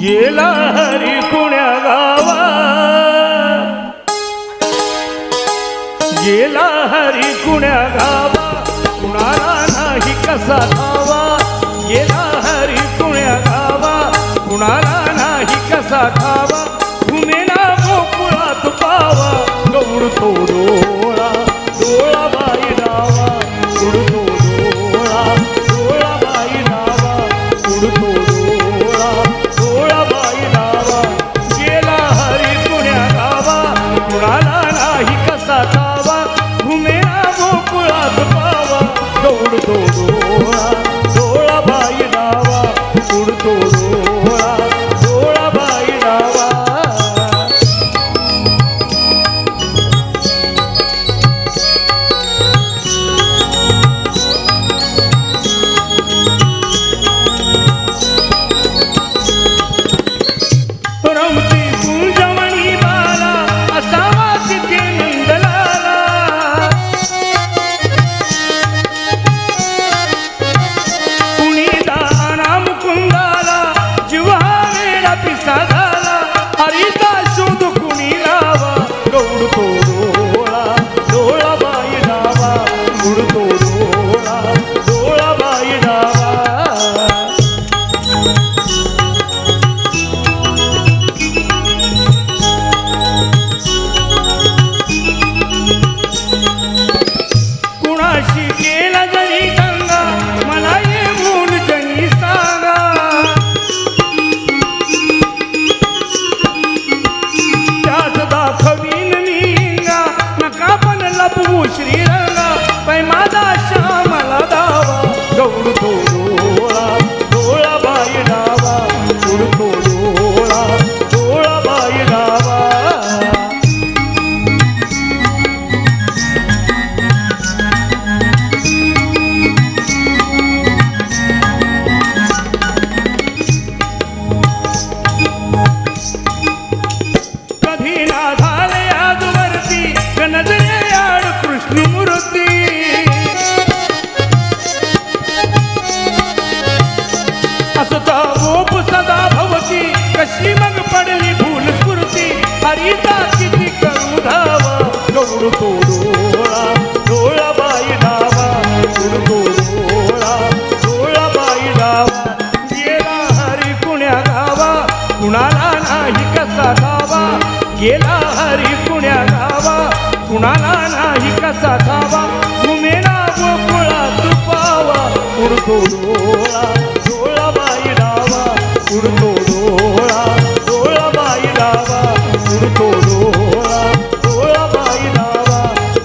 गेला हरी कुण्या गावा, गेला हरी कुण्या गावा, कुणाला नाही कसा ठावा। गेला हरी कुण्या गावा, कुणाला नाही कसा ठावा। घुमेना गोकुळात पावा, गौडतो डोळा डोळा बाई डावा, उडतो डोळा डोळा बाई डावा, उडतो डोळा डोळा बाई डावा। गेला हरी कुण्या गावा, कुणाला नाही कसा ठावा। घुमेना गोकुळात पावा, गौडतो डोळा डोळा बाई डावा, उडतो डोळा डोळा बाई डावा। रमती कुंजमणी बाला, असावा तिथे नंदलाला। कुणी दाना मुकुंदाला, जीवा वेडा पिसा झाला। हरिता शोध कुणी लावा, गौडतो डोळा डोळा बाई डावा, उडतो डोळा डोळा बाई डावा। कुणाशी गेला जरी गंगा, मला ये मूल जनी सांगा। त्यात दाखवीन मी इंगा, नका पण लपवू श्रीरंगा। पै माझा श्यामला दावा, गौडतो डोळा डोळा बाई डावा, उडतो डोळा डोळा बाई डावा। कधी ना झाले आजवरती, नजरे आड कृष्णमूर्ती। असता गोप सदा भवती, कशी मग पडली भूल स्फूर्ती। हरिता किती करू धावा, गौडतो डोळा डोळा बाई डावा, उडतो डोळा डोळा बाई डावा। गेला हरी कुण्या गावा, कुणाला नाही कसा ठावा। गेला हरी कुण्या गावा, कुणाला नाही कसा ठावा। घुमेना गोकुळात पावा, उडतो डोळा डोळा बाई डावा, उडतो डोळा डोळा बाई डावा, उडतो डोळा डोळा बाई डावा,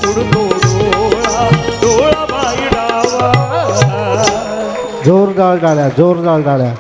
उडतो डोळा डोळा बाई डावा। जोरदार टाळ्या, जोरदार टाळ्या।